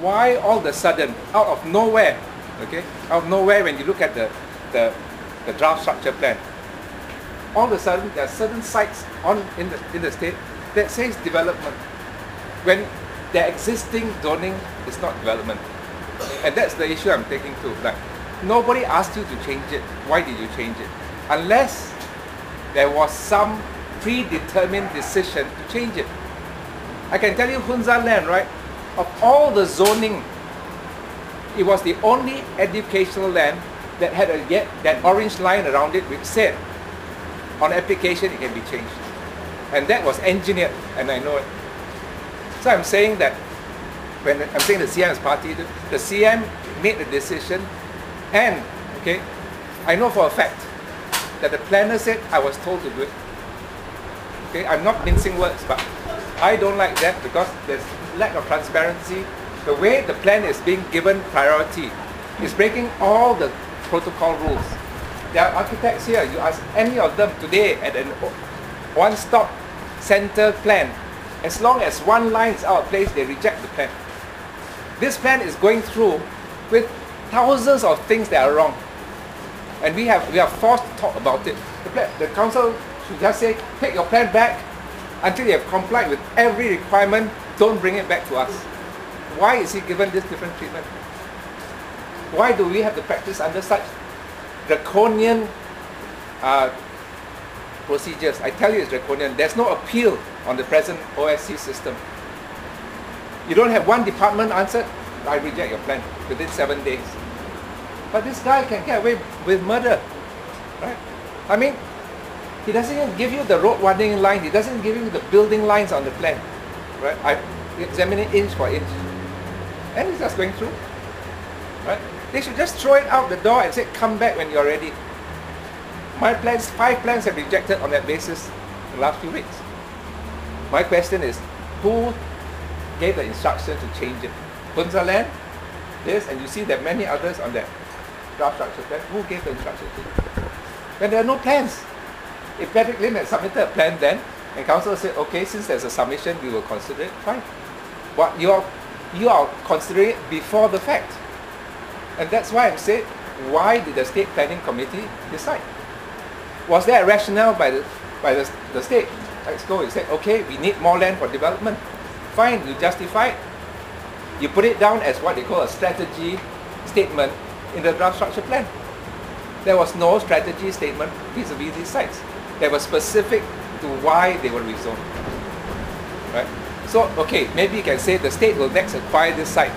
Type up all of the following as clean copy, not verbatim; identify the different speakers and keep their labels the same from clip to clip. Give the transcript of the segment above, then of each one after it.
Speaker 1: why all of a sudden, out of nowhere, okay, out of nowhere when you look at the draft structure plan, all of a sudden there are certain sites in the state that says development, when their existing zoning is not development. And that's the issue I'm taking to. Like, nobody asked you to change it. Why did you change it? Unless there was some predetermined decision to change it. I can tell you Hunza land, right? Of all the zoning, it was the only educational land that had that orange line around it which said on application it can be changed. And that was engineered, and I know it. So I'm saying that when I'm saying the CM is party, the CM made the decision, and okay, I know for a fact that the planner said I was told to do it. Okay, I'm not mincing words, but I don't like that because there's lack of transparency. The way the plan is being given priority is breaking all the protocol rules. There are architects here, you ask any of them today at an one-stop center plan, as long as one line is out of place, they reject the plan. This plan is going through with thousands of things that are wrong. And we are forced to talk about it. The council should just say, take your plan back until you have complied with every requirement, don't bring it back to us. Why is he given this different treatment? Why do we have to practice under such draconian procedures? I tell you it's draconian. There's no appeal on the present OSC system. You don't have one department answered, I reject your plan within 7 days. But this guy can get away with murder, right? I mean, he doesn't even give you the road widening line, he doesn't give you the building lines on the plan, right? I examine it inch for inch. And he's just going through, right? They should just throw it out the door and say, come back when you're ready. My plans, 5 plans have rejected on that basis in the last few weeks. My question is, who gave the instruction to change it? Hunza land, this, and you see there are many others on that draft structure plan. Who gave the instruction to? When there are no plans. If Patrick Lim had submitted a plan then, and council said, okay, since there's a submission, we will consider it, fine. But you are considering it before the fact. And that's why I'm saying, why did the State Planning Committee decide? Was there a rationale by the state? Let's go, you said, okay, we need more land for development. Fine, you justify it. You put it down as what they call a strategy statement in the draft structure plan. There was no strategy statement vis-a-vis these sites. They were specific to why they were rezoned. Right? So, okay, maybe you can say the state will next acquire this site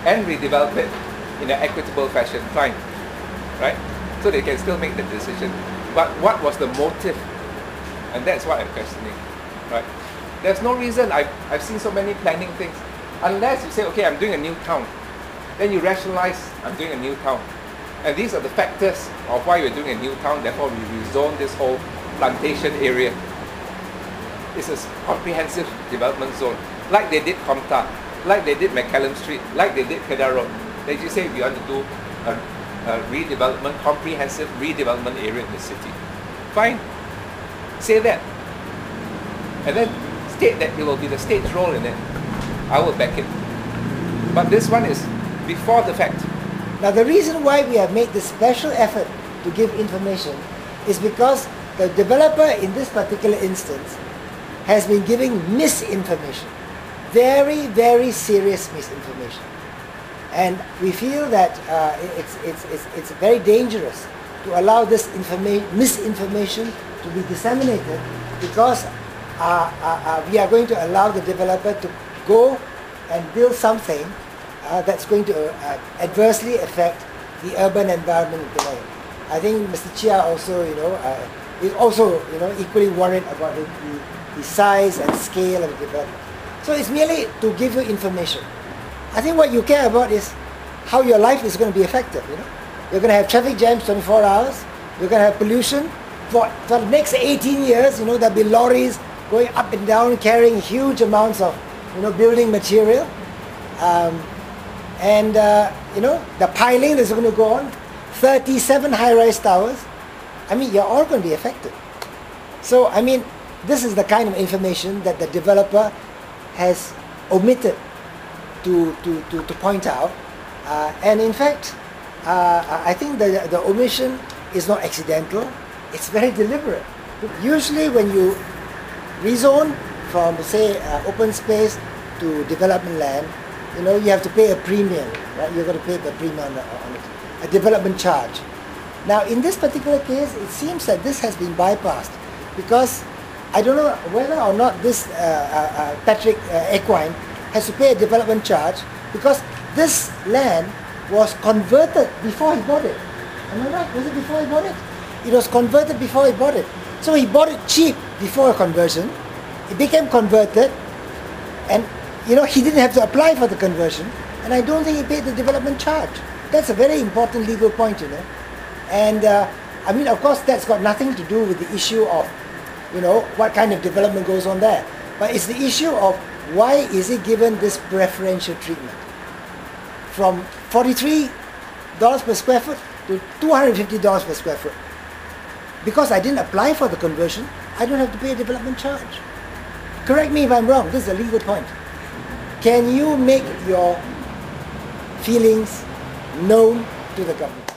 Speaker 1: and redevelop it in an equitable fashion. Fine. Right? So they can still make the decision. But what was the motive? And that's what I'm questioning. Right? There's no reason. I've seen so many planning things. Unless you say, okay, I'm doing a new town. Then you rationalize, I'm doing a new town. And these are the factors of why we're doing a new town, therefore we rezone this whole plantation area. It's a comprehensive development zone, like they did Comta, like they did McCallum Street, like they did Kedah Road. They just say we want to do a redevelopment, comprehensive redevelopment area in the city. Fine, say that. And then state that it will be the state's role in it. I will back it. But this one is before the fact.
Speaker 2: Now the reason why we have made this special effort to give information is because the developer in this particular instance has been giving misinformation. Very, very serious misinformation. And we feel that it's very dangerous to allow this misinformation to be disseminated, because we are going to allow the developer to go and build something that's going to adversely affect the urban environment of the land. I think Mr. Chia also, is also, equally worried about the size and scale of the development. So it's merely to give you information. I think what you care about is how your life is going to be affected. You're going to have traffic jams 24 hours. You're going to have pollution for the next 18 years. There'll be lorries going up and down carrying huge amounts of building material. The piling that's going to go on, 37 high-rise towers. I mean, you're all going to be affected. So, I mean, this is the kind of information that the developer has omitted to point out. And in fact, I think the omission is not accidental, it's very deliberate. Usually when you rezone from, say, open space to development land, you know, you have to pay a premium, right? You're going to pay a premium on it, a development charge. Now, in this particular case, it seems that this has been bypassed because I don't know whether or not this Patrick Equine has to pay a development charge because this land was converted before he bought it. Am I right? Was it before he bought it? It was converted before he bought it. So he bought it cheap before a conversion. It became converted, and you know, he didn't have to apply for the conversion, and I don't think he paid the development charge. That's a very important legal point, you know. And I mean, of course, that's got nothing to do with the issue of, you know, what kind of development goes on there. But it's the issue of why is he given this preferential treatment from $43 per square foot to $250 per square foot. Because I didn't apply for the conversion, I don't have to pay a development charge. Correct me if I'm wrong, this is a legal point. Can you make your feelings known to the government?